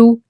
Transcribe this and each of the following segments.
2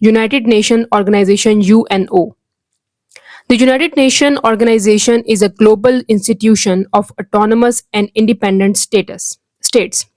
United Nation Organization UNO. The United Nation Organization is a global institution of autonomous and independent states.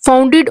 Founded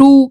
2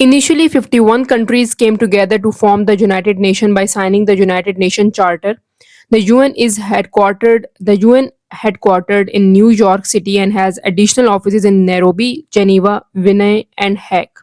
Initially 51 countries came together to form the United Nations by signing the United Nations Charter. The UN is headquartered in New York City and has additional offices in Nairobi, Geneva, Vinay and Hague.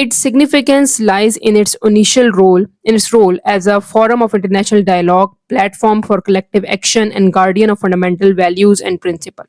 Its significance lies in its role as a forum of international dialogue, platform for collective action and guardian of fundamental values and principles.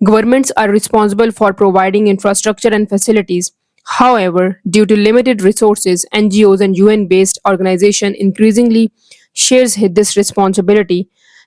governments are responsible for providing infrastructure and facilities. However, due to limited resources, NGOs and UN-based organization increasingly shares this responsibility.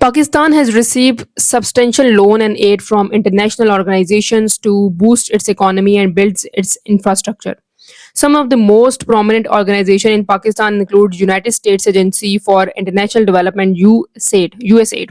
Pakistan has received substantial loan and aid from international organizations to boost its economy and build its infrastructure. Some of the most prominent organizations in Pakistan include United States Agency for International Development, USAID,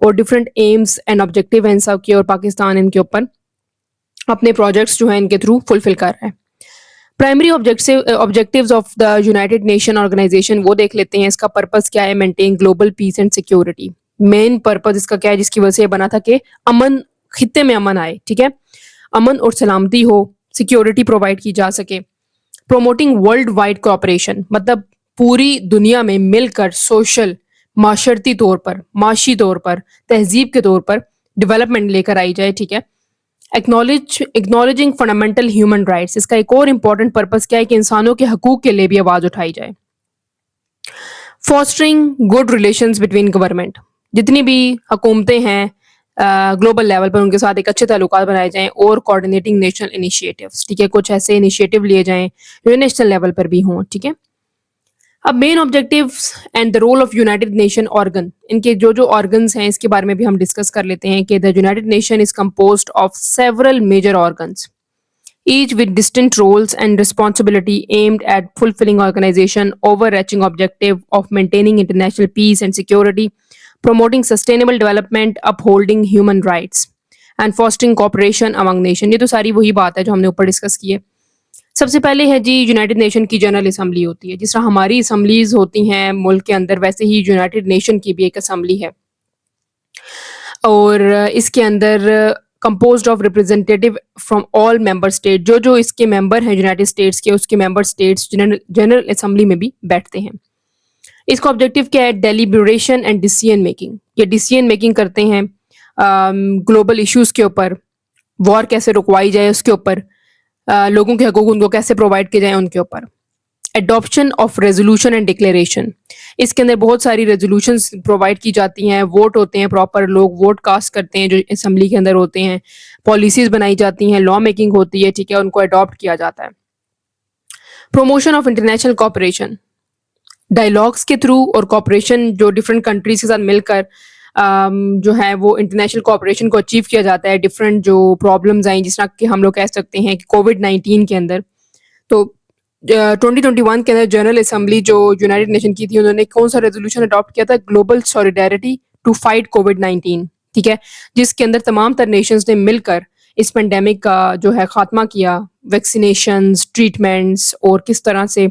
اور different AIIMS and objective ہیں ان سب کے, اور پاکستان ان کے اوپر اپنے projects جو ہیں ان کے تھرو فلفل کر رہا ہے. Primary objectives of the United Nation Organization وہ دیکھ لیتے ہیں. اس کا پرپز کیا ہے؟ Maintain global peace and security. Main purpose اس کا کیا ہے جس کی وجہ سے یہ بنا تھا کہ امن, خطے میں امن آئے, ٹھیک ہے, امن اور سلامتی ہو, سیکیورٹی پرووائڈ کی جا سکے. پروموٹنگ ورلڈ وائڈ کوآپریشن, مطلب پوری دنیا میں مل کر سوشل, معاشرتی طور پر, معاشی طور پر, تہذیب کے طور پر ڈیولپمنٹ لے کر آئی جائے, ٹھیک ہے. اکنالجنگ فنڈامنٹل ہیومن رائٹس, اس کا ایک اور امپورٹنٹ پرپز کیا ہے کہ انسانوں کے حقوق کے لیے بھی آواز اٹھائی جائے. Fostering good relations between government, جتنی بھی حکومتیں ہیں گلوبل لیول پر ان کے ساتھ ایک اچھے تعلقات بنائے جائیں, اور کوآرڈینیٹنگ نیشنل انیشیٹوز, ٹھیک ہے, کچھ ایسے انیشیٹو لیے جائیں جو نیشنل لیول پر بھی ہوں, ٹھیک ہے. اب main objectives and the role of United Nation organ, ان کے جو آرگنز ہیں اس کے بارے میں بھی ہم ڈسکس کر لیتے ہیں کہ the United Nation is composed of several major organs, each with distinct roles and responsibility aimed at fulfilling organization overarching objective of maintaining international peace and security, promoting sustainable development, upholding human rights and fostering cooperation among nations. یہ تو ساری وہی بات ہے جو ہم نے اوپر ڈسکس کی ہے. سب سے پہلے ہے جی یونائٹیڈ نیشن کی جنرل اسمبلی ہوتی ہے. جس طرح ہماری اسمبلیز ہوتی ہیں ملک کے اندر, ویسے ہی یونائٹیڈ نیشن کی بھی ایک اسمبلی ہے, اور اس کے اندر composed of representative from all member state, جو اس کے ممبر ہیں یونائٹیڈ اسٹیٹس کے, اس کے ممبر اسٹیٹس جنرل اسمبلی میں بھی بیٹھتے ہیں. اس کا آبجیکٹیو کیا ہے؟ Deliberation and decision making. یہ ڈیسیژن میکنگ کرتے ہیں گلوبل ایشوز کے اوپر, وار کیسے رکوائی جائے اس کے اوپر, لوگوں کے حقوق ان کو کیسے پرووائڈ کیے جائیں ان کے اوپر. Adoption of resolution and declaration, اس کے اندر بہت ساری ریزولوشنز پرووائڈ کی جاتی ہیں, ووٹ ہوتے ہیں پراپر, لوگ ووٹ کاسٹ کرتے ہیں جو اسمبلی کے اندر ہوتے ہیں, پالیسیز بنائی جاتی ہیں, لا میکنگ ہوتی ہے, ٹھیک ہے, ان کو اڈاپٹ کیا جاتا ہے. Promotion of international cooperation, dialogues کے تھرو اور کوآپریشن جو ڈفرینٹ کنٹریز کے ساتھ مل کر جو ہے وہ انٹرنیشنل کوآپریشن کو اچیو کیا جاتا ہے. ڈفرینٹ جو پرابلمز آئیں, جس طرح کہ ہم لوگ کہہ سکتے ہیں کہ کووڈ-19 کے اندر, تو 2021 کے اندر جنرل اسمبلی جو یونائٹیڈ نیشن کی تھی, انہوں نے کون سا ریزولوشن اڈاپٹ کیا تھا؟ گلوبل سولیڈیرٹی ٹو فائٹ کووڈ-19, ٹھیک ہے, جس کے اندر تمام تر نیشنز نے مل کر اس پینڈیمک کا جو ہے خاتمہ کیا, ویکسینیشنز, ٹریٹمنٹس, اور کس طرح سے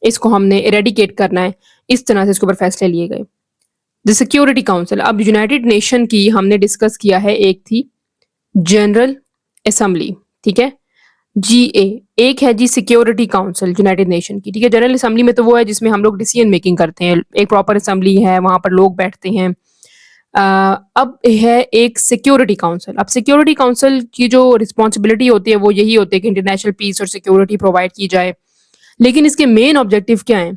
اس کو ہم نے ایریڈیکیٹ کرنا ہے, اس طرح سے اس کے اوپر فیصلے لیے گئے. دی سیکیورٹی کاؤنسل, اب یونائٹیڈ نیشن کی ہم نے ڈسکس کیا ہے, ایک تھی جنرل اسمبلی, ٹھیک ہے, جی اے, ایک ہے جی سیکیورٹی کاؤنسل یونائٹیڈ نیشن کی, ٹھیک ہے. جنرل اسمبلی میں تو وہ ہے جس میں ہم لوگ ڈیسیژن میکنگ کرتے ہیں, ایک پراپر اسمبلی ہے, وہاں پر لوگ بیٹھتے ہیں. اب ہے ایک سیکیورٹی کاؤنسل. اب سیکیورٹی کاؤنسل کی جو رسپانسبلٹی ہوتی ہے وہ یہی ہوتی ہے کہ انٹرنیشنل پیس اور سیکیورٹی پرووائڈ کی جائے, لیکن اس کے مین آبجیکٹیو کیا ہیں؟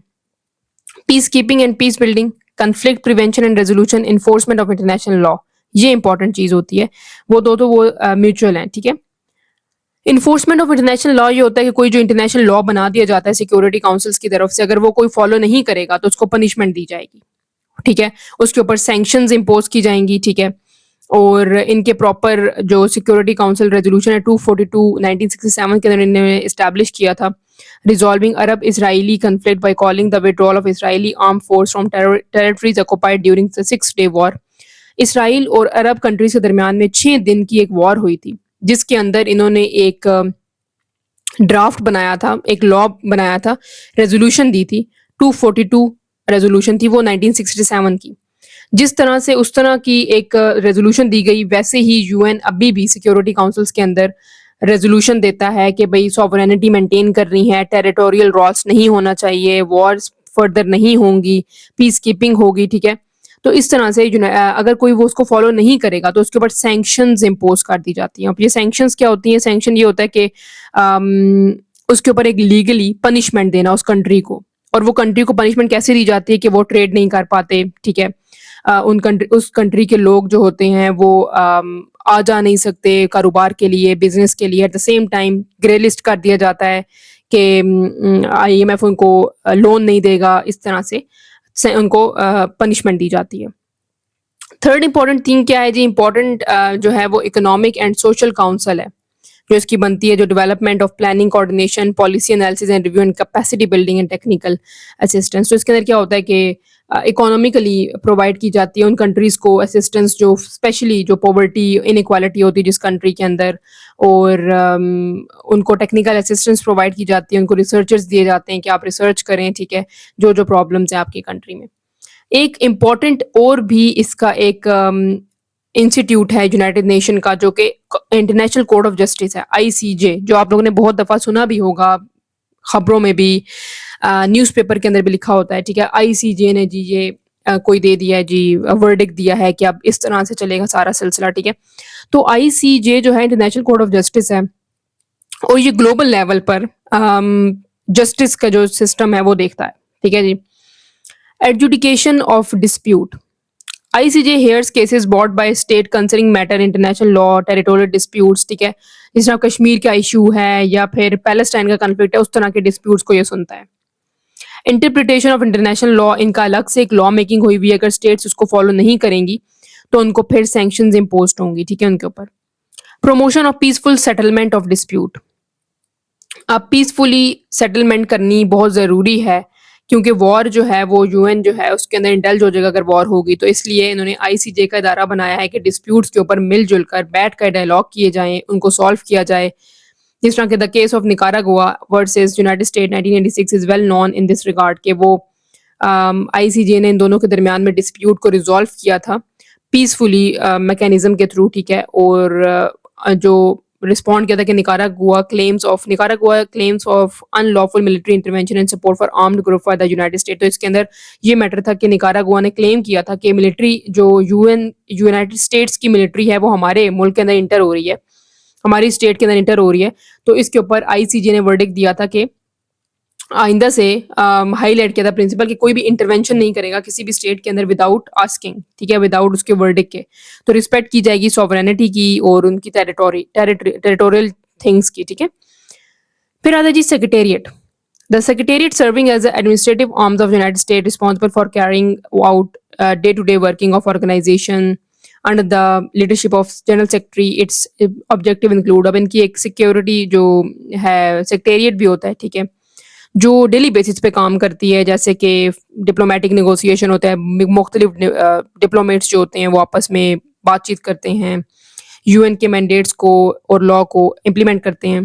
پیس keeping and peace building, conflict prevention and resolution, enforcement of international law. یہ امپورٹنٹ چیز ہوتی ہے, وہ دو وہ میوچل ہیں, ٹھیک ہے. انفورسمنٹ آف انٹرنیشنل لا یہ ہوتا ہے کہ کوئی جو انٹرنیشنل لا بنا دیا جاتا ہے سیکورٹی کاؤنسلس کی طرف سے, اگر وہ کوئی فالو نہیں کرے گا تو اس کو پنشمنٹ دی جائے گی, ٹھیک ہے, اس کے اوپر سینکشنز امپوز کی جائیں گی, ٹھیک ہے. اور ان کے پراپر جو سیکورٹی کاؤنسل ریزولوشن ہے 242 1967 کے اندر انہوں نے اسٹیبلش کیا تھا, resolving Arab Israeli conflict by calling the withdrawal of Israeli arm force from territories occupied during the 6 day وار. اسرائیل اور عرب کنٹریز کے درمیان میں 6 دن کی ایک وار ہوئی تھی, جس کے اندر انہوں نے ایک ڈرافٹ بنایا تھا, ایک لا بنایا تھا, ریزولوشن دی تھی 242 ریزولوشن تھی وہ 1967 کی. جس طرح سے اس طرح کی ایک ریزولوشن دی گئی, ویسے ہی یو این ابھی بھی سیکورٹی کاؤنسلس کے اندر ریزولوشن دیتا ہے کہ بھئی سوورینٹی مینٹین کرنی ہے, ٹیریٹوریل رالس نہیں ہونا چاہیے, وارز فردر نہیں ہوں گی, پیس کیپنگ ہوگی, ٹھیک ہے. تو اس طرح سے اگر کوئی وہ اس کو فالو نہیں کرے گا تو اس کے اوپر سینکشنز امپوز کر دی جاتی ہیں. اب یہ سینکشنز کیا ہوتی ہیں؟ سینکشن یہ ہوتا ہے کہ اس کے اوپر ایک لیگلی پنشمنٹ دینا اس کنٹری کو, اور وہ کنٹری کو پنشمنٹ کیسے دی جاتی ہے کہ وہ ٹریڈ نہیں کر پاتے, ٹھیک ہے, اس کنٹری کے لوگ جو ہوتے ہیں وہ آ جا نہیں سکتے کاروبار کے لیے, بزنس کے لیے. At the same time grey list کر دیا جاتا ہے کہ IMF ان کو لون نہیں دے گا, اس طرح سے ان کو پنشمنٹ دی جاتی ہے. تھرڈ امپورٹنٹ تھنگ کیا ہے جی؟ امپورٹنٹ جو ہے وہ اکنامک اینڈ سوشل کاؤنسل ہے, جو اس کی بنتی ہے, جو development of planning, coordination, policy analysis and review and capacity building and technical assistance. تو اس کے اندر کیا ہوتا ہے کہ اکانومیکلی پرووائڈ کی جاتی ہے ان کنٹریز کو اسسٹنس، جو اسپیشلی جو پاورٹی انیکوالٹی ہوتی ہے جس کنٹری کے اندر، اور ان کو ٹیکنیکل اسسٹنس پرووائڈ کی جاتی ہے، ان کو ریسرچرز دیے جاتے ہیں کہ آپ ریسرچ کریں، ٹھیک ہے، جو جو پرابلمس ہیں آپ کی کنٹری میں. ایک امپورٹنٹ اور بھی اس کا ایک انسٹیٹیوٹ ہے یونائٹڈ نیشن کا، جو کہ انٹرنیشنل کورٹ آف جسٹس ہے، ICJ، جو آپ لوگوں نے بہت دفعہ سنا بھی ہوگا، خبروں میں بھی، نیوز پیپر کے اندر بھی لکھا ہوتا ہے، ٹھیک ہے. ICJ نے جی یہ کوئی دے دیا ہے جی، ورڈک دیا ہے کہ اب اس طرح سے چلے گا سارا سلسلہ، ٹھیک ہے. تو ICJ جو ہے انٹرنیشنل کورٹ آف جسٹس ہے، اور یہ گلوبل لیول پر جسٹس کا جو سسٹم ہے وہ دیکھتا ہے، ٹھیک ہے جی. Adjudication of dispute. ICJ hears cases brought by state concerning matter international law, territorial disputes، ٹھیک ہے. جس طرح کشمیر کا ایشو ہے یا پھر پیلسٹائن کا کنفلکٹ ہے، اس طرح کے ڈسپیوٹس کو یہ سنتا ہے. انٹرپریٹیشن آف انٹرنیشنل لا، ان کا الگ سے ایک لا میکنگ ہوئی ہوئی ہے، اگر اسٹیٹس اس کو فالو نہیں کریں گی تو ان کو پھر سینکشنز امپوزڈ ہوں گی، ٹھیک ہے، ان کے اوپر. Promotion of peaceful settlement of dispute. اب پیسفلی سیٹلمنٹ کرنی بہت ضروری ہے، کیونکہ وار جو ہے وہ UN جو ہے اس کے اندر انڈلج ہو جائے گا اگر وار ہوگی، تو اس لیے انہوں نے ICJ کا ادارہ بنایا ہے کہ ڈسپیوٹس کے اوپر مل جل کر بیٹھ کر ڈائلاگ کیے جائیں، ان کو سالو کیا جائے. جس طرح کہ the case of Nicaragua versus United State 1986 is well known in this regard, کہ وہ ICJ نے ان دونوں کے درمیان میں ڈسپیوٹ کو ریزالو کیا تھا پیسفلی میکینزم کے تھرو، ٹھیک ہے. اور جو رسپونڈ کیا تھا کہ Nicaragua claims of unlawful military intervention and support for armed group for the United State. تو اس کے اندر یہ میٹر تھا کہ نکاراگوا نے کلیم کیا تھا کہ ملٹری جو یونائٹڈ اسٹیٹس کی ملٹری ہے وہ ہمارے ملک کے اندر انٹر ہو رہی ہے، ہماری اسٹیٹ کے اندر انٹر ہو رہی ہے. تو اس کے اوپر ICJ نے ورڈک دیا تھا کہ آئندہ سے ہائی لائٹ کیا تھا پرنسپل کہ کوئی بھی انٹرونشن نہیں کرے گا کسی بھی اسٹیٹ کے اندر وداؤٹ آسکنگ، ٹھیک ہے، وداؤٹ اس کے ورڈک کے. تو رسپیکٹ کی جائے گی سوورینٹی کی اور ان کی ٹیریٹوریل تھنگس کی، ٹھیک ہے. پھر آتا جی secretariat. The Secretariat serving as the administrative arms of the United States responsible for carrying out day-to-day working of organization under the leadership of General Secretary. Its objective include، اب ان کی ایک security جو ہے سیکریٹریٹ بھی ہوتا ہے، ٹھیک ہے، جو ڈیلی بیسس پہ کام کرتی ہے، جیسے کہ ڈپلومیٹک نیگوسیشن ہوتا ہے، مختلف ڈپلومیٹس جو ہوتے ہیں وہ آپس میں بات چیت کرتے ہیں، UN کے مینڈیٹس کو اور لا کو امپلیمنٹ کرتے ہیں.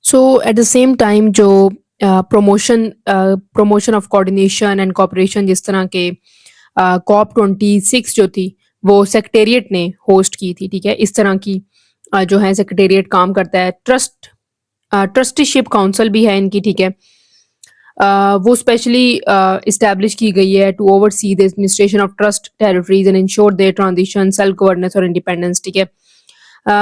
So at the same time جو promotion of coordination and cooperation, جس طرح کے COP26 جو تھی وہ سیکریٹریٹ نے ہوسٹ کی تھی، ٹھیک ہے. اس طرح کی جو ہے سیکریٹریٹ کام کرتا ہے. ٹرسٹیشپ کاؤنسل بھی ہے ان کی، ٹھیک ہے. وہ اسپیشلی اسٹیبلش کی گئی ہے to oversee the administration of trust territories and ensure their transition self governance اور انڈیپینڈنس، ٹھیک ہے.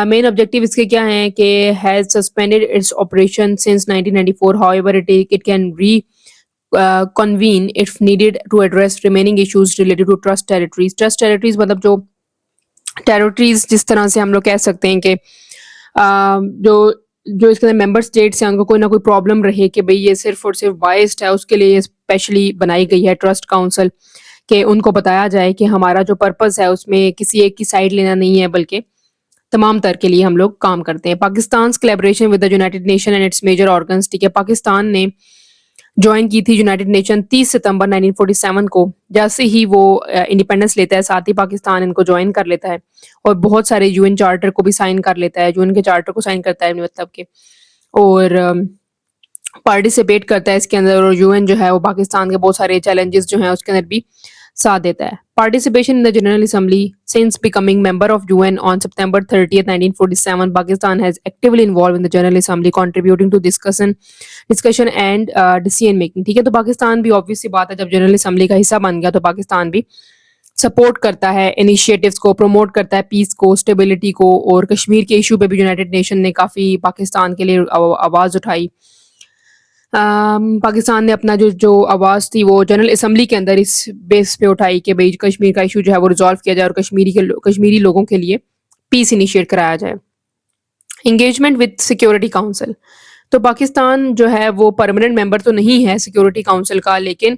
مین آبجیکٹیو اس کے کیا ہیں کہ has suspended its operation since 1994. however it can reconvene if needed to address remaining issues related to trust territories. Trust territories مطلب جو ٹیریٹریز جس طرح سے ہم لوگ کہہ سکتے ہیں کہ جو اس کے اندر ممبر اسٹیٹس ہیں ان کو کوئی نہ کوئی پرابلم رہے کہ بھئی یہ صرف اور صرف بائسڈ ہے، اس کے لیے یہ اسپیشلی بنائی گئی ہے ٹرسٹ کاؤنسل، کہ ان کو بتایا جائے کہ ہمارا جو پرپز ہے اس میں کسی ایک کی سائڈ لینا نہیں ہے بلکہ تمام تر کے لیے ہم لوگ کام کرتے ہیں. پاکستان's collaboration with the United Nations and its major organs، ٹھیک ہے. پاکستان نے جوائن کی تھی یونائٹڈ نیشن 30 ستمبر 1947 کو. جیسے ہی وہ انڈیپینڈنس لیتا ہے ساتھ ہی پاکستان ان کو جوائن کر لیتا ہے اور بہت سارے UN چارٹر کو بھی سائن کر لیتا ہے، UN کے چارٹر کو سائن کرتا ہے مطلب کہ، اور پارٹیسپیٹ کرتا ہے اس کے اندر. اور UN جو ہے وہ پاکستان کے بہت سارے چیلنجز جو ہیں اس کے اندر بھی ساتھ دیتا ہے. Participation in the General Assembly. Since becoming member of UN on September 30th, 1947, Pakistan has actively involved in the General Assembly, contributing to discussion and decision making. ٹھیک ہے. تو پاکستان بھی obvious سی بات ہے جب جنرل اسمبلی کا حصہ بن گیا تو پاکستان بھی سپورٹ کرتا ہے انیشیٹوز کو، پروموٹ کرتا ہے پیس کو، اسٹیبلٹی کو. اور کشمیر کے ایشو پہ بھی یونائٹڈ نیشن نے کافی پاکستان کے لیے آواز اٹھائی. پاکستان نے اپنا جو آواز تھی وہ جنرل اسمبلی کے اندر اس بیس پہ اٹھائی کہ بھئی کشمیر کا ایشو جو ہے وہ ریزالو کیا جائے اور کشمیری لوگوں کے لیے پیس انیشیٹ کرایا جائے. Engagement with security council. تو پاکستان جو ہے وہ پرماننٹ ممبر تو نہیں ہے سیکورٹی کاؤنسل کا، لیکن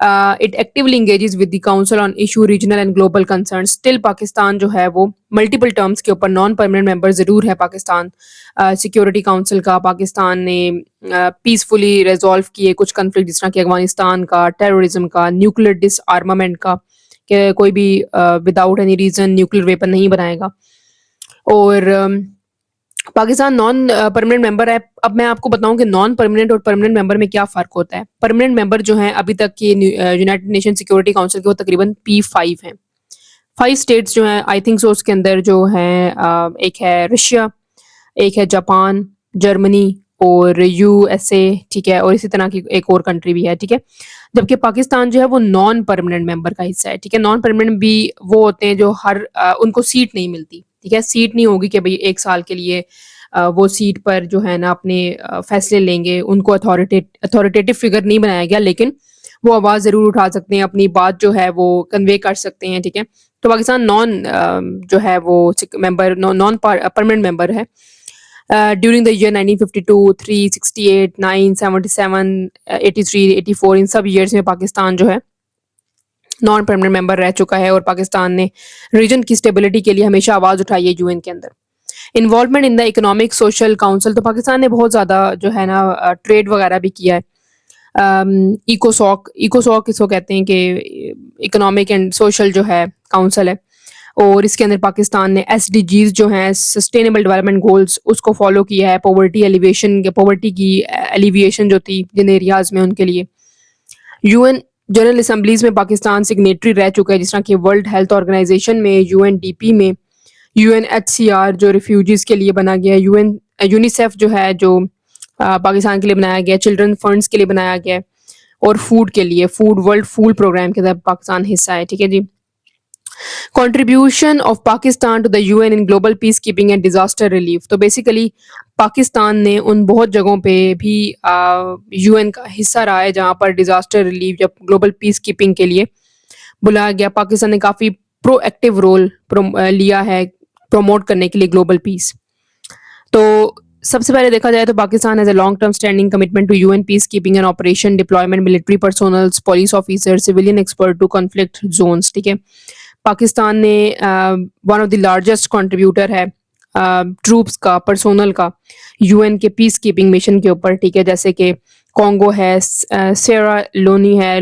it actually engages with the council on issue regional and global concern. Still Pakistan جو ہے وہ ملٹیپل ٹرمس کے اوپر نان پرماننٹ ممبر ضرور ہے پاکستان سیکورٹی کاؤنسل کا. پاکستان نے پیسفلی ریزالو کیے کچھ کنفلکٹ جس طرح کہ افغانستان کا, ٹیررزم کا, نیوکلیر ڈس آرمامنٹ کا کہ کوئی بھی without any reason nuclear weapon نہیں بنائے گا. اور پاکستان نان پرماننٹ ممبر ہے. اب میں آپ کو بتاؤں کہ نان پرماننٹ اور پرماننٹ ممبر میں کیا فرق ہوتا ہے. پرماننٹ ممبر جو ہیں ابھی تک کے یونائٹڈ نیشن سیکورٹی کاؤنسل کے وہ تقریباً P5 ہیں. 5 اسٹیٹس جو ہیں آئی تھنک سو اس کے اندر جو ہیں ایک ہے رشیا, ایک ہے جاپان, جرمنی اور USA, ٹھیک ہے, اور اسی طرح کی ایک اور کنٹری بھی ہے, ٹھیک ہے. جبکہ پاکستان جو ہے وہ نان پرماننٹ ممبر کا حصہ ہے, ٹھیک ہے. نان پرماننٹ بھی وہ ہوتے ہیں جو ان کو سیٹ نہیں ملتی, ٹھیک ہے. سیٹ نہیں ہوگی کہ بھئی 1 سال کے لیے وہ سیٹ پر جو ہے نا اپنے فیصلے لیں گے, ان کو اتھارٹیٹیو فگر نہیں بنایا گیا, لیکن وہ آواز ضرور اٹھا سکتے ہیں, اپنی بات جو ہے وہ کنوے کر سکتے ہیں, ٹھیک ہے. تو پاکستان نان جو ہے وہ ممبر نان پرماننٹ ممبر ہے. ڈیورنگ دا ایئر 1952, 368, 9, 77, 83, 84 ان سب ایئرس میں پاکستان جو ہے نان پرماننٹ ممبر رہ چکا ہے, اور پاکستان نے ریجن کی اسٹیبلٹی کے لیے ہمیشہ آواز اٹھائی ہے UN کے اندر. Involvement in the economic social council, تو پاکستان نے بہت زیادہ جو ہے نا ٹریڈ وغیرہ بھی کیا ہے. ایکوسوک اس کو کہتے ہیں کہ اکنامک اینڈ سوشل جو ہے کاؤنسل ہے, اور اس کے اندر پاکستان نے SDGs جو ہیں سسٹینیبل ڈیولپمنٹ گولز اس کو فالو کیا ہے. پاورٹی کی ایلیویشن جو تھی جن ایریاز میں ان کے لیے. UN جنرل اسمبلیز میں پاکستان سگنیٹری رہ چکا ہے, جس طرح کہ ورلڈ ہیلتھ آرگنائزیشن میں, UNDP میں, UNHCR جو ریفیوجیز کے لیے بنا گیا ہے, یونیسیف جو ہے جو پاکستان کے لیے بنایا گیا, چلڈرن فنڈس کے لیے بنایا گیا ہے, اور فوڈ کے لیے ورلڈ فوڈ پروگرام کے تحت پاکستان حصہ ہے, ٹھیک ہے جی. Contribution of Pakistan to the UN in global peace keeping and disaster relief, تو بیسیکلی پاکستان نے ان بہت جگہوں پہ بھی UN کا حصہ رہا ہے جہاں پر ڈیزاسٹر ریلیف یا گلوبل پیس کیپنگ کے لیے بلایا گیا. پاکستان نے کافی پرو ایکٹیو رول لیا ہے پروموٹ کرنے کے لیے گلوبل پیس. تو سب سے پہلے دیکھا جائے تو Pakistan has a long term standing commitment to UN peace keeping and operation deployment military personnels police officer civilian expert to conflict zones, ٹھیک ہے. پاکستان نے one of the largest contributor ہے ٹروپس کا, پرسونل کا UN کے پیس کیپنگ مشن کے اوپر, ٹھیک ہے. جیسے کہ کانگو ہے, سیرا لونی ہے,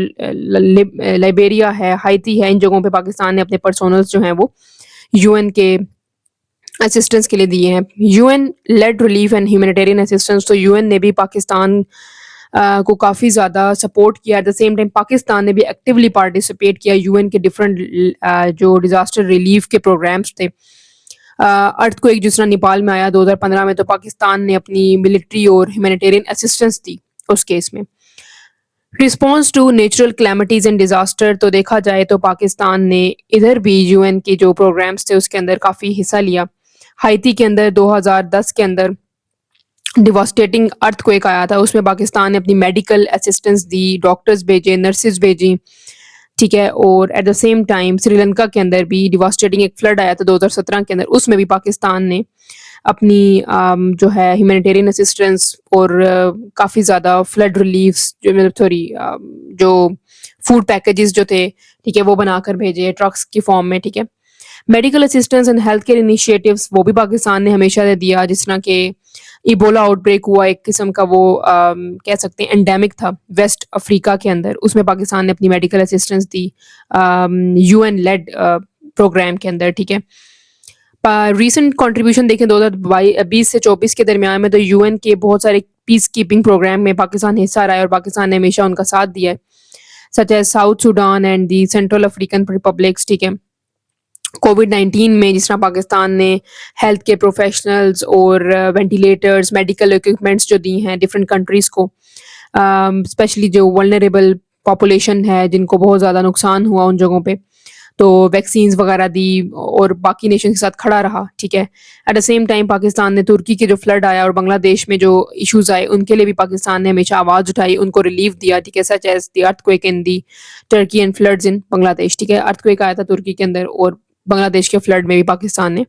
لائبیریا ہے, ہائیتی ہے, ان جگہوں پہ پاکستان نے اپنے پرسونلز جو ہیں وہ UN کے اسسٹنس کے لیے دیے ہیں. UN lead relief and humanitarian assistance, تو UN نے بھی پاکستان کو کافی زیادہ سپورٹ کیا. At the same time Pakistan نے بھی ایکٹیولی پارٹیسپیٹ کیا UN کے ڈفرینٹ جو ڈیزاسٹر ریلیف کے پروگرامس تھے. ارتھ کو ایک جس طرح نیپال میں آیا 2015 میں, تو پاکستان نے اپنی ملٹری اور ہیومینیٹیرین اسسٹنس دی اس کیس میں. Response to natural calamities and disaster, تو دیکھا جائے تو پاکستان نے ادھر بھی UN کے جو پروگرامس تھے اس کے اندر کافی حصہ لیا. ہائیتی کے اندر 2010 کے اندر ڈیواسٹیٹنگ ارتھ کویک آیا تھا, اس میں پاکستان نے اپنی میڈیکل اسسٹنس دی, ڈاکٹرز بھیجے, نرسز بھیجی, ٹھیک ہے. اور at the same time Sri Lanka کے اندر بھی ڈیواسٹیٹنگ ایک فلڈ آیا تھا 2017 کے اندر, اس میں بھی پاکستان نے اپنی جو ہے ہیومینیٹیرین اسسٹنس اور کافی زیادہ فلڈ ریلیفس جو فوڈ پیکیجز جو تھے, ٹھیک ہے, وہ بنا کر بھیجے ٹرکس کی فارم میں, ٹھیک ہے. Medical assistance and health care initiatives وہ بھی پاکستان نے ہمیشہ سے دیا, جس طرح کہ ایبولا آؤٹ بریک ہوا ایک قسم کا, وہ کہہ سکتے ہیں انڈیمک تھا ویسٹ افریقہ کے اندر, اس میں پاکستان نے اپنی میڈیکل اسسٹنس دی UN لیڈ پروگرام کے اندر, ٹھیک ہے. ریسنٹ کنٹریبیوشن دیکھیں 2020 سے 24 کے درمیان میں, تو UN کے بہت سارے پیس کیپنگ پروگرام میں پاکستان حصہ رہا ہے, اور پاکستان نے ہمیشہ ان کا ساتھ دیا ہے, such as south Sudan and the central African republics, ٹھیک ہے. COVID-19 میں جس طرح پاکستان نے ہیلتھ کے پروفیشنلز اور وینٹیلیٹرز, میڈیکل اکوپمنٹس جو دی ہیں ڈفرینٹ کنٹریز کو, اسپیشلی جو ولنریبل پاپولیشن ہے جن کو بہت زیادہ نقصان ہوا ان جگہوں پہ, تو ویکسینز وغیرہ دی اور باقی نیشن کے ساتھ کھڑا رہا, ٹھیک ہے. At the same time Pakistan نے ترکی کے جو فلڈ آیا اور بنگلہ دیش میں جو ایشوز آئے ان کے لیے بھی پاکستان نے ہمیشہ آواز اٹھائی, ان کو ریلیف دیا, ٹھیک ہے. Such as the earthquake in the Turkey and floods in Bangladesh, ٹھیک ہے. ارتھ کویک آیا تھا ترکی کے اندر, اور بنگلہ دیش کے فلڈ میں بھی پاکستان نے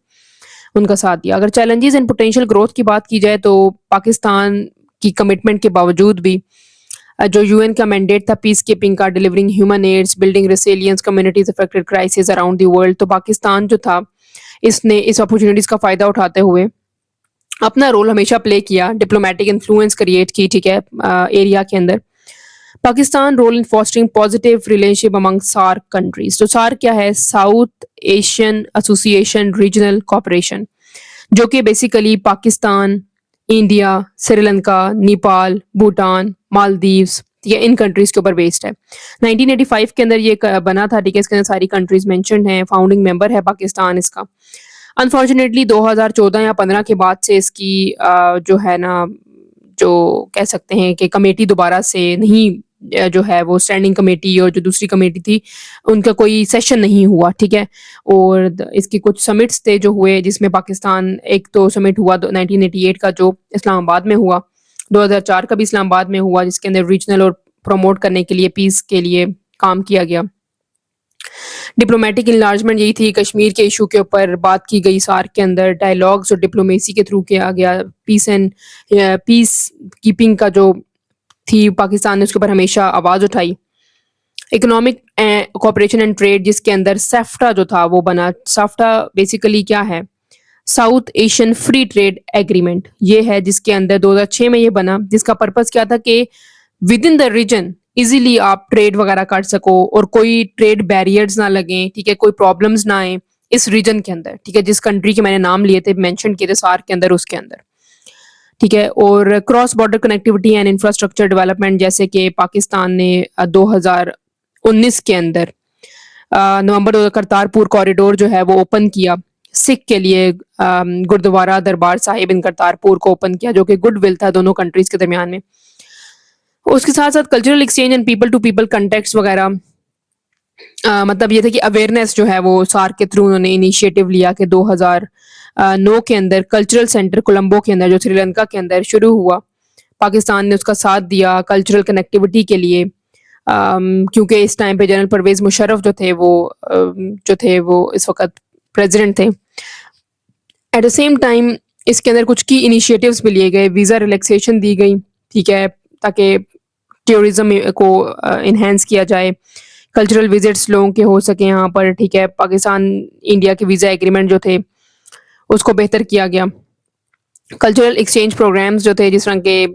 ان کا ساتھ دیا. اگر چیلنجز اینڈ پوٹینشیل گروتھ کی بات کی جائے تو پاکستان کی کمٹمنٹ کے باوجود بھی جو یو این کا مینڈیٹ تھا پیس کیپنگ کا، delivering human aids, building resilience communities affected crises around the world. تو پاکستان جو تھا اس نے اس اپرچونیٹیز کا فائدہ اٹھاتے ہوئے اپنا رول ہمیشہ پلے کیا، ڈپلومیٹک انفلوئنس کریٹ کی، ٹھیک ہے، ایریا کے اندر. Pakistan role in fostering positive relationship among SAARC countries. تو سارک کیا ہے؟ ساؤتھ ایشین ایسوسی ایشن ریجنل کوپریشن، جو کہ بیسیکلی پاکستان، انڈیا، سری لنکا، نیپال، بھوٹان، مالدیوز، یہ ان کنٹریز کے اوپر بیسڈ ہے. 1985 کے اندر یہ بنا تھا، ٹھیک ہے. اس کے اندر ساری کنٹریز مینشنڈ ہیں، فاؤنڈنگ ممبر ہے پاکستان اس کا. انفارچونیٹلی 2014 یا 15 کے بعد سے اس کی جو ہے نا، جو کہہ سکتے ہیں کہ کمیٹی دوبارہ سے نہیں، جو ہے وہ اسٹینڈنگ کمیٹی اور جو دوسری کمیٹی تھی ان کا کوئی سیشن نہیں ہوا، ٹھیک ہے. اور اس کی کچھ سمٹس تھے جو ہوئے، جس میں پاکستان، ایک تو سمٹ ہوا 1988 کا جو اسلام آباد میں ہوا، 2004 کا بھی اسلام آباد میں ہوا، جس کے اندر ریجنل اور پروموٹ کرنے کے لیے، پیس کے لیے کام کیا گیا. ڈپلومیٹک انلارجمنٹ یہی تھی، کشمیر کے ایشو کے اوپر بات کی گئی سارک کے اندر، ڈائیلاگس اور ڈپلومیسی کے تھرو کیا گیا. پیس کیپنگ کا جو تھی، پاکستان نے اس کے اوپر ہمیشہ آواز اٹھائی. اکنامک کوآپریشن اینڈ ٹریڈ، جس کے اندر سیفٹا جو تھا وہ بنا. سیفٹا بیسیکلی کیا ہے؟ South Asian free trade agreement یہ ہے، جس کے اندر 2006 میں یہ بنا، جس کا پرپز کیا تھا کہ with in the region easily آپ ٹریڈ وغیرہ کر سکو اور کوئی ٹریڈ بیریئرز نہ لگیں، ٹھیک ہے، کوئی پرابلمز نہ آئیں اس ریجن کے اندر، ٹھیک ہے. جس کنٹری کے میں نے نام لیے تھے، مینشن کیے تھے سارک کے اندر، اس کے اندر، ٹھیک ہے. اور cross border connectivity and infrastructure development, جیسے کہ پاکستان نے 2019 کے اندر نومبر کرتارپور کوریڈور جو ہے وہ اوپن کیا سکھ کے لیے. گردوارہ دربار صاحب ان کرتارپور کو اوپن کیا، جو کہ گڈ ول تھا دونوں کنٹریز کے درمیان میں. اس کے ساتھ ساتھ cultural exchange and people to people contacts وغیرہ. مطلب یہ تھا کہ اویئرنیس جو ہے وہ سارک کے تھرو انہوں نے انیشیٹو لیا کہ 2009 کے اندر کلچرل سینٹر کولمبو کے اندر، جو سری لنکا کے اندر شروع ہوا، پاکستان نے اس کا ساتھ دیا کلچرل کنیکٹیوٹی کے لیے. کیونکہ اس ٹائم پہ جنرل پرویز مشرف جو تھے وہ اس وقت پریزیڈنٹ تھے. ایٹ دا سیم ٹائم اس کے اندر کچھ کی انیشیٹوز بھی لیے گئے، ویزا ریلیکسیشن دی گئی، ٹھیک ہے، تاکہ ٹورزم کو انہینس کیا جائے، کلچرل وزٹس لوگوں کے ہو سکیں یہاں پر، ٹھیک ہے. پاکستان انڈیا کے ویزا ایگریمنٹ جو تھے اس کو بہتر کیا گیا. کلچرل ایکسچینج پروگرامز جو تھے، جس طرح کے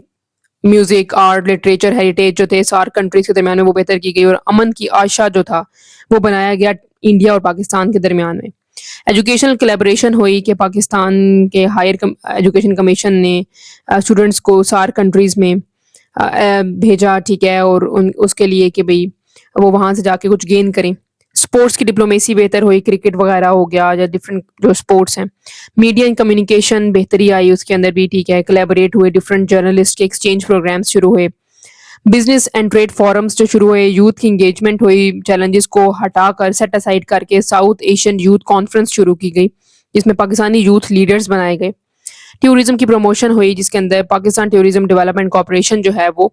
میوزک، آرٹ، لٹریچر، ہیریٹیج جو تھے سارک کنٹریز کے درمیان میں، وہ بہتر کی گئی. اور امن کی آشا جو تھا وہ بنایا گیا انڈیا اور پاکستان کے درمیان میں. ایجوکیشنل کولیبریشن ہوئی کہ پاکستان کے ہائر ایجوکیشن کمیشن نے اسٹوڈنٹس کو سارک کنٹریز میں بھیجا، ٹھیک ہے، اور اس کے لیے کہ بھئی وہ وہاں سے جا کے کچھ گین کریں. اسپورٹس کی ڈپلومیسی بہتر ہوئی، کرکٹ وغیرہ ہو گیا یا ڈفرینٹ جو اسپورٹس ہیں. میڈیا اینڈ کمیونیکیشن بہتری آئی اس کے اندر بھی، ٹھیک ہے، کولیبریٹ ہوئے، ڈفرینٹ جرنلسٹ کے ایکسچینج پروگرامس شروع ہوئے. بزنس اینڈ ٹریڈ فورمز جو شروع ہوئے، یوتھ کی انگیجمنٹ ہوئی، چیلنجز کو ہٹا کر سیٹ اسائڈ کر کے ساؤتھ ایشین یوتھ کانفرنس شروع کی گئی، جس میں پاکستانی یوتھ لیڈرز بنائے گئے. ٹورزم کی پروموشن ہوئی، جس کے اندر پاکستان ٹورزم ڈیولپمنٹ کارپوریشن جو ہے وہ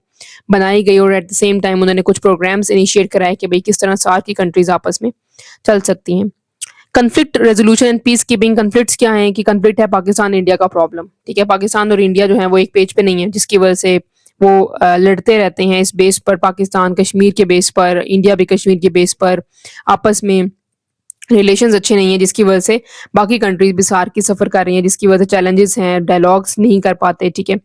بنائی گئی، اور ایٹ دا سیم ٹائم انہوں نے کچھ پروگرامس انیشیٹ کرائے کہ بھئی کس طرح سارک کی کنٹریز آپس میں چل سکتی ہیں. Conflict resolution and peace keeping. Conflicts کیا ہیں کہ کنفلکٹ ہے پاکستان انڈیا کا پرابلم، ٹھیک ہے. پاکستان اور انڈیا جو ہیں وہ ایک پیج پہ نہیں ہے، جس کی وجہ سے وہ لڑتے رہتے ہیں اس بیس پر. پاکستان کشمیر کے بیس پر، انڈیا بھی کشمیر کے بیس پر آپس میں ریلیشنز اچھے نہیں ہیں، جس کی وجہ سے باقی کنٹریز بھی سارک کی سفر کر رہی ہیں، جس کی وجہ سے چیلنجز ہیں، ڈائیلاگس نہیں کر پاتے، ٹھیک ہے.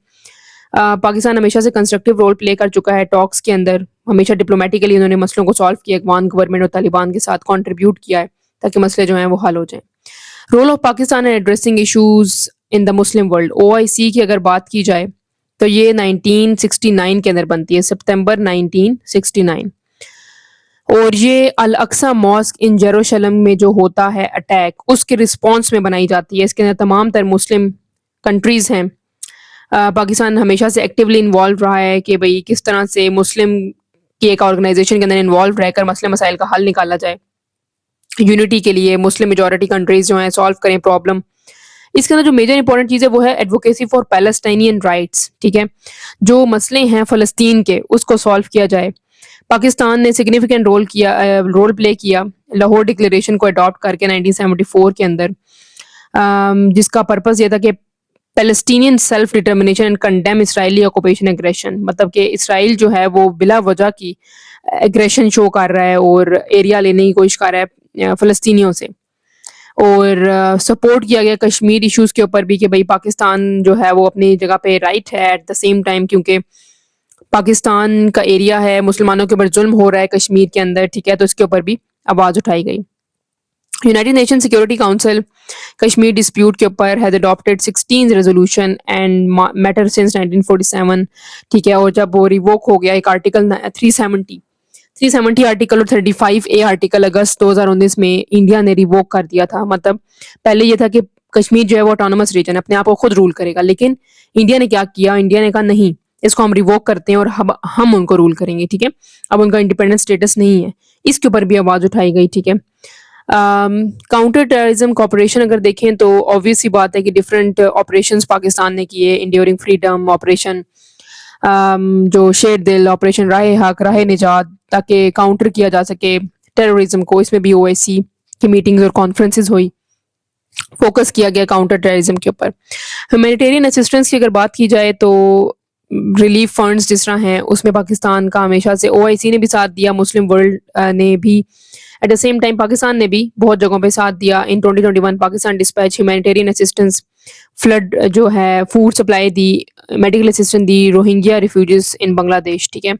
پاکستان ہمیشہ سے کنسٹرکٹیو رول پلے کر چکا ہے ٹاکس کے اندر، ہمیشہ ڈپلومیٹیکلی انہوں نے مسئلوں کو سالو کیا، افغان گورنمنٹ اور طالبان کے ساتھ کنٹریبیوٹ کیا ہے تاکہ مسئلے جو ہیں وہ حل ہو جائیں. Role of Pakistan in addressing issues in the Muslim world. OIC کی اگر بات کی جائے تو یہ 1969 کے اندر بنتی ہے، سپتمبر 1969. اور یہ الاقصی ماسک ان یروشلم میں جو ہوتا ہے اٹیک، اس کے رسپانس میں بنائی جاتی ہے. اس کے اندر تمام تر مسلم کنٹریز ہیں. پاکستان ہمیشہ سے ایکٹیولی انوالو رہا ہے کہ بھئی کس طرح سے مسلم کی ایک آرگنائزیشن کے اندر انوالو رہ کر مسئلے مسائل کا حل نکالا جائے، یونٹی کے لیے مسلم میجورٹی کنٹریز جو ہیں سالو کریں پرابلم. اس کے اندر جو میجر امپورٹنٹ چیز ہے وہ ہے ایڈوکیسی فار پیلسٹینین رائٹس، ٹھیک ہے. جو مسئلے ہیں فلسطین کے اس کو سالو کیا جائے. پاکستان نے سگنیفیکنٹ رول پلے کیا لاہور ڈکلیریشن کو اڈاپٹ کر کے 1974 کے اندر، جس کا پرپز یہ تھا کہ Palestinian self determination and condemn Israeli occupation aggression, مطلب کہ اسرائیل جو ہے وہ بلا وجہ کی ایگریشن شو کر رہا ہے اور ایریا لینے کی کوشش کر رہا ہے فلسطینیوں سے. اور سپورٹ کیا گیا کشمیر ایشوز کے اوپر بھی کہ بھائی پاکستان جو ہے وہ اپنی جگہ پہ رائٹ ہے ایٹ دا سیم ٹائم، کیونکہ پاکستان کا ایریا ہے، مسلمانوں کے اوپر ظلم ہو رہا ہے کشمیر کے اندر، ٹھیک ہے، تو اس کے اوپر بھی آواز اٹھائی گئی. United Nation Security Council Kashmir dispute کے اوپر has adopted 16 resolution and matter since 1947، ٹھیک ہے، اور جب وہ ریووک ہو گیا ایک آرٹیکل 370 آرٹیکل اور 35A آرٹیکل اگست 2019 میں انڈیا نے ریووک کر دیا تھا. مطلب پہلے یہ تھا کہ کشمیر جو ہے وہ آٹونومس ریجن اپنے آپ کو خود رول کرے گا، لیکن انڈیا نے کیا کیا، انڈیا نے کہا نہیں، اس کو ہم ریووک کرتے ہیں اور ہم ان کو رول کریں گے، ٹھیک ہے، اب ان کا انڈیپینڈنٹ اسٹیٹس نہیں ہے. اس کے اوپر بھی آواز اٹھائی گئی، ٹھیک ہے. کاؤنٹر ٹیررزم کوآپریشن اگر دیکھیں تو obvious سی بات ہے کہ ڈفرینٹ آپریشنز پاکستان نے کیے، انڈیورنگ فریڈم آپریشن، جو شیر دل آپریشن، راہ حق، راہ نجات، تاکہ کاؤنٹر کیا جا سکے ٹیررزم کو. اس میں بھی OIC کی میٹنگز اور کانفرنسز ہوئی، فوکس کیا گیا کاؤنٹر ٹیررزم کے اوپر. ہیومینیٹیرین اسسٹنس کی اگر بات کی جائے تو ریلیف فنڈز جس طرح ہیں اس میں پاکستان کا ہمیشہ سے OIC نے بھی ساتھ دیا، مسلم ورلڈ نے بھی، at the same time Pakistan نے بھی بہت جگہوں پہ ساتھ دیا. In 2021 Pakistan dispatch humanitarian assistance, flood جو ہے، فوڈ سپلائی دی، میڈیکل اسسٹنس دی Rohingya refugees in Bangladesh, ٹھیک ہے.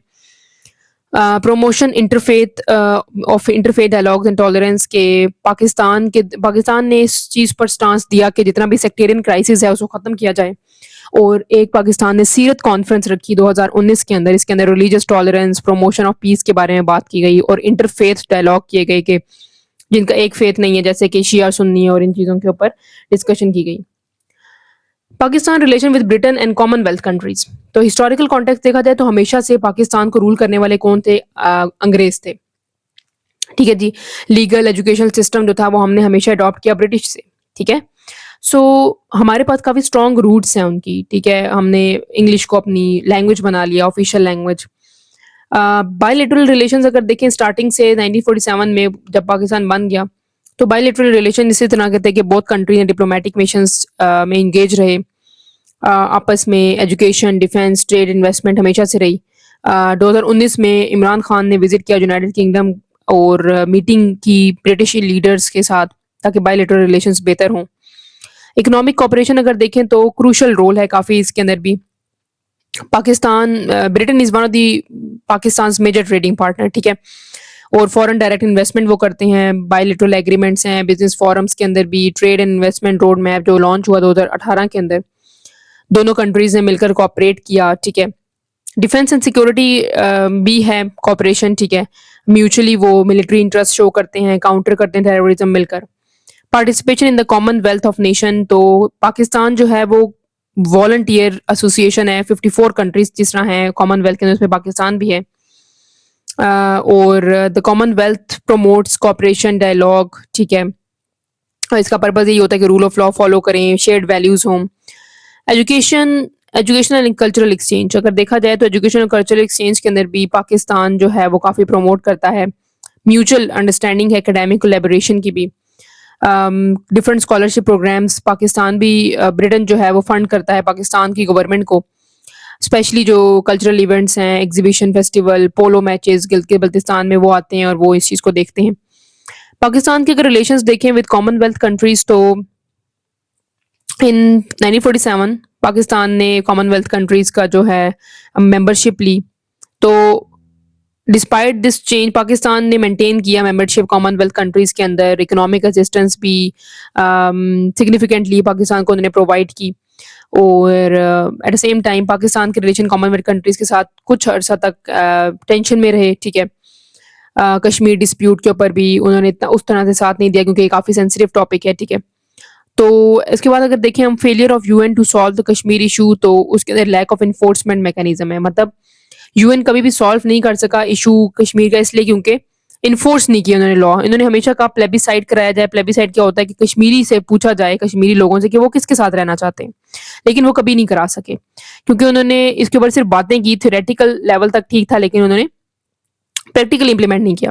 Promotion interfaith dialogues and tolerance کے پاکستان نے اس چیز پر سٹانس دیا کہ جتنا بھی سیکٹیرین کرائسس ہے اس کو ختم کیا جائے. اور ایک پاکستان نے سیرت کانفرنس رکھی 2019 کے اندر، اس کے اندر religious tolerance, promotion of peace کے بارے میں بات کی گئی، اور انٹرفیتھ ڈائلاگ کیے گئے کہ جن کا ایک فیتھ نہیں ہے، جیسے کہ شیعہ سنی، اور ان چیزوں کے اوپر ڈسکشن کی گئی. Pakistan relation with Britain and commonwealth countries, تو ہسٹوریکل کانٹیکسٹ دیکھا جائے تو ہمیشہ سے پاکستان کو رول کرنے والے کون تھے؟ انگریز تھے، ٹھیک ہے جی. لیگل ایجوکیشن سسٹم جو تھا وہ ہم نے ہمیشہ اڈاپٹ کیا برٹش سے، ٹھیک ہے. سو ہمارے پاس کافی اسٹرانگ روٹس ہیں ان کی، ٹھیک ہے. ہم نے انگلش کو اپنی لینگویج بنا لیا، official language. By lateral relations اگر دیکھیں اسٹارٹنگ سے 1947 میں جب پاکستان بن گیا تو بائی لیٹرل ریلیشن اسی طرح کے تھے کہ بہت کنٹری نے ڈپلومیٹک مشنز میں انگیج رہے آپس میں. ایجوکیشن، ڈیفینس، ٹریڈ، انویسٹمنٹ ہمیشہ سے رہی. 2019 میں عمران خان نے وزٹ کیا یونائٹڈ کنگڈم اور میٹنگ کی برٹش لیڈرز کے ساتھ تاکہ بائی لیٹرل ریلیشنز بہتر ہوں. اکنامک کوآپریشن اگر دیکھیں تو کروشل رول ہے کافی اس کے اندر بھی. Pakistan, Britain is one of the Pakistan's major trading partner, ٹھیک ہے. اور فورن ڈائریکٹ انویسٹمنٹ وہ کرتے ہیں، بائی لیٹرل ایگریمنٹس ہیں بزنس فورمز کے اندر بھی. Trade and investment road map جو لانچ ہوا 2018 کے اندر، دونوں کنٹریز نے مل کر کوآپریٹ کیا، ٹھیک ہے. ڈیفینس اینڈ سیکورٹی بھی ہے کوآپریشن، ٹھیک ہے. میوچلی وہ ملٹری انٹرسٹ شو کرتے ہیں، کاؤنٹر کرتے ہیں ٹیررزم مل کر. Participation in the common wealth of nation, تو پاکستان جو ہے وہ والنٹیئر ایسوسیشن ہے، 54 کنٹریز جس طرح ہیں کامن ویلتھ کے اندر، اس میں پاکستان بھی ہے. اور the common wealth promotes cooperation dialogue, ٹھیک ہے. اس کا پرپز یہی ہوتا ہے کہ رول آف لا فالو کریں، شیئرڈ ویلیوز ہوں. ایجوکیشن اینڈ کلچرل ایکسچینج اگر دیکھا جائے تو ایجوکیشن اور کلچرل ایکسچینج کے اندر بھی پاکستان جو ہے وہ کافی پروموٹ کرتا ہے. میوچل انڈرسٹینڈنگ ہے اکیڈیمک کولیبوریشن کی بھی. ڈفرینٹ اسکالرشپ پروگرامس پاکستان بھی، برٹن جو ہے وہ فنڈ کرتا ہے پاکستان کی گورنمنٹ کو، اسپیشلی جو کلچرل ایونٹس ہیں، exhibition, festival, polo matches Gilgit Baltistan میں وہ آتے ہیں اور وہ اس چیز کو دیکھتے ہیں. پاکستان کے اگر ریلیشنز دیکھیں ود کامن ویلتھ کنٹریز تو ان 1947 پاکستان نے کامن ویلتھ کنٹریز کا جو ہے ممبرشپ لی. تو ڈسپائٹ دس چینج پاکستان نے مینٹین کیا ممبرشپ کامن ویلتھ کنٹریز کے اندر. اکنامک اسسٹنس بھی سگنیفیکنٹلی پاکستان کو انہوں نے پرووائڈ کی. اور at the same time Pakistan کے ریلیشن کامن ویلتھ کنٹریز کے ساتھ کچھ عرصہ تک ٹینشن میں رہے، ٹھیک ہے. کشمیر ڈسپیوٹ کے اوپر بھی انہوں نے اس طرح سے ساتھ نہیں دیا کیونکہ یہ کافی سینسیٹیو ٹاپک ہے، ٹھیک ہے. تو اس کے بعد اگر دیکھیں ہم failure of UN to solve the Kashmir issue, تو اس کے اندر لیک آف انفورسمنٹ میکینزم ہے. مطلب UN کبھی بھی سالو نہیں کر سکا ایشو کشمیر کا، اس لیے کیونکہ انفورس نہیں کیا انہوں نے لا. انہوں نے ہمیشہ کہا پلیبیسائٹ کرایا جائے. پلیبیسائٹ کیا ہوتا ہے کہ کشمیری سے پوچھا جائے، کشمیری لوگوں سے، کہ وہ کس کے ساتھ رہنا چاہتے ہیں، لیکن وہ کبھی نہیں کرا سکے کیونکہ انہوں نے اس کے اوپر صرف باتیں کی. تھیوریٹیکل لیول تک ٹھیک تھا لیکن انہوں نے پریکٹیکلی امپلیمنٹ نہیں کیا.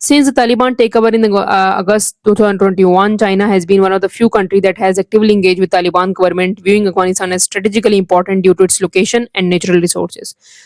Since the Taliban takeover in August 2021, China has been one of the few countries that has actively engaged with Taliban government, viewing Afghanistan as strategically important due to its location and natural resources.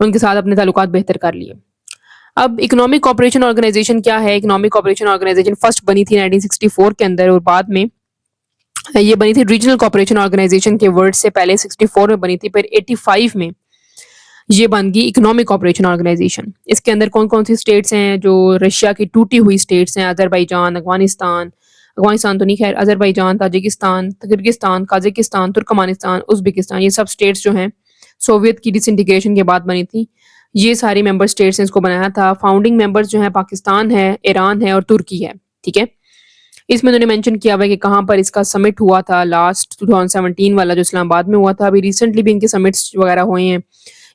ان کے ساتھ اپنے تعلقات بہتر کر لیے. اب economic cooperation organization کیا ہے؟ اکنامک کوآپریشن آرگنائزیشن فرسٹ بنی تھی 1964 کے اندر، اور بعد میں یہ بنی تھی ریجنل کوآپریشن آرگنائزیشن کے ورڈ سے پہلے 64 میں بنی تھی، پھر 85 میں یہ بن گئی اکنامک کوآپریشن آرگنائزیشن. اس کے اندر کون کون سی اسٹیٹس ہیں؟ جو رشیا کی ٹوٹی ہوئی اسٹیٹس ہیں، آذربائیجان، افغانستان تو نہیں، خیر Azerbaijan, Tajikistan, Kyrgyzstan, Kazakhstan, Turkmenistan, Uzbekistan, یہ سب اسٹیٹس جو ہیں سوویت کی ڈس انٹیگریشن کے بعد بنی تھی. یہ ساری ممبر اسٹیٹس نے اس کو بنایا تھا. فاؤنڈنگ ممبرز جو ہیں پاکستان ہے، ایران ہے اور ترکی ہے. ٹھیک ہے، اس میں انہوں نے مینشن کیا ہوا ہے کہ کہاں پر اس کا سمٹ ہوا تھا، لاسٹ 2017 والا جو اسلام آباد میں ہوا تھا. ابھی ریسنٹلی بھی ان کے سمٹس وغیرہ ہوئے ہیں.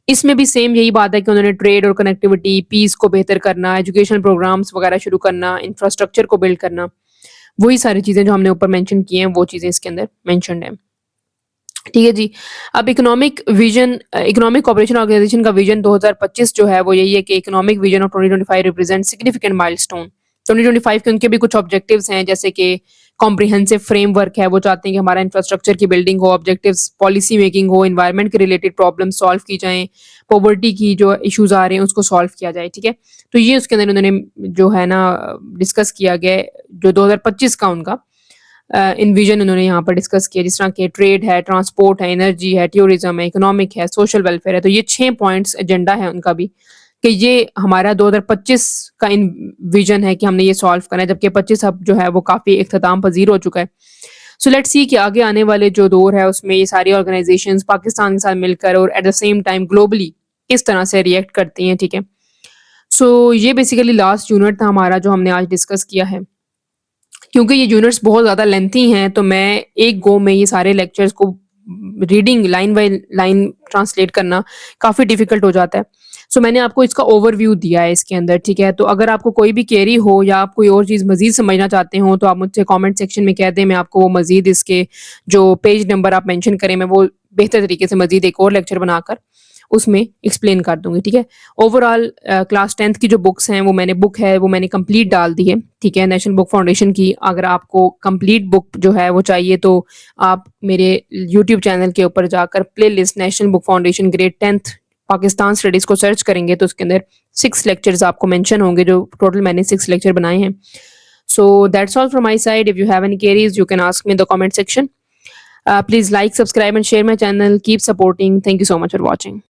اس میں بھی سیم یہی بات ہے کہ انہوں نے ٹریڈ اور کنیکٹیوٹی، پیس کو بہتر کرنا، ایجوکیشن پروگرامس وغیرہ شروع کرنا، انفراسٹرکچر کو بلڈ کرنا، وہی ساری چیزیں جو ہم نے اوپر مینشن کی ہیں وہ چیزیں اس کے اندر مینشنڈ ہیں. ٹھیک ہے جی. اب اکنامک کوآپریشن آرگنائزیشن کا ویژن 2025 جو ہے وہ یہی ہے کہ economic vision of 2025 represent significant مائل اسٹون. 2025 کے ان کے بھی کچھ آبجیکٹیوز ہیں، جیسے کہ کمپریہنسو فریم ورک ہے، وہ چاہتے ہیں کہ ہمارا انفراسٹرکچر کی بلڈنگ ہو، آبجیکٹیوز پالیسی میکنگ ہو، انوائرمنٹ کے ریلیٹڈ پرابلم سالو کی جائیں، پاورٹی کی جو ایشوز آ رہے ہیں اس کو سالو کیا جائے. ٹھیک ہے، تو یہ اس کے اندر انہوں نے جو ہے نا ڈسکس کیا گیا ہے، جو 2025 کا ان کا انویژن انہوں نے یہاں پر ڈسکس کیا، جس طرح کہ ٹریڈ ہے، ٹرانسپورٹ ہے، انرجی ہے، ٹیورزم ہے، اکنامک ہے، سوشل ویلفیئر ہے. تو یہ 6 پوائنٹس ایجنڈا ہے ان کا بھی، کہ یہ ہمارا 2025 کا ویژن ہے کہ ہم نے یہ سالو کرنا ہے، جبکہ 25 اب جو ہے وہ کافی اختتام پذیر ہو چکا ہے. سو لیٹ سی کہ آگے آنے والے جو دور ہے اس میں یہ ساری آرگنائزیشنز پاکستان کے ساتھ مل کر اور at the same time globally کس طرح سے ریئیکٹ کرتی ہیں. ٹھیک ہے، سو یہ بیسیکلی لاسٹ یونٹ تھا ہمارا جو ہم نے آج ڈسکس کیا ہے. کیونکہ یہ یونٹس بہت زیادہ لینتھی ہیں تو میں ایک گو میں یہ سارے لیکچرز کو reading line by line translate کرنا کافی ڈیفیکلٹ ہو جاتا ہے. سو میں نے آپ کو اس کا اوور ویو دیا ہے اس کے اندر. ٹھیک ہے، تو اگر آپ کو کوئی بھی کیری ہو یا آپ کوئی اور چیز مزید سمجھنا چاہتے ہوں تو آپ مجھ سے کامنٹ سیکشن میں کہہ دیں، میں آپ کو وہ مزید اس کے جو پیج نمبر آپ مینشن کریں میں وہ بہتر طریقے سے مزید ایک اور لیکچر بنا کر اس میں ایکسپلین کر دوں گی. ٹھیک ہے، اوور آل کلاس 10th کی جو بکس ہیں وہ میں نے کمپلیٹ ڈال دی ہے. ٹھیک ہے، نیشنل بک فاؤنڈیشن کی. اگر آپ کو کمپلیٹ بک جو ہے وہ چاہیے تو آپ میرے یوٹیوب چینل کے اوپر جا کر play list national book foundation grade 10th Pakistan studies کو سرچ کریں گے تو اس کے اندر 6 لیکچرز آپ کو مینشن ہوں گے، جو ٹوٹل میں نے 6 لیکچر بنائے ہیں. So that's all from my side. If you have any queries you can ask me in the comment section. Please like, subscribe and share my channel. Keep supporting. Thank you so much for watching.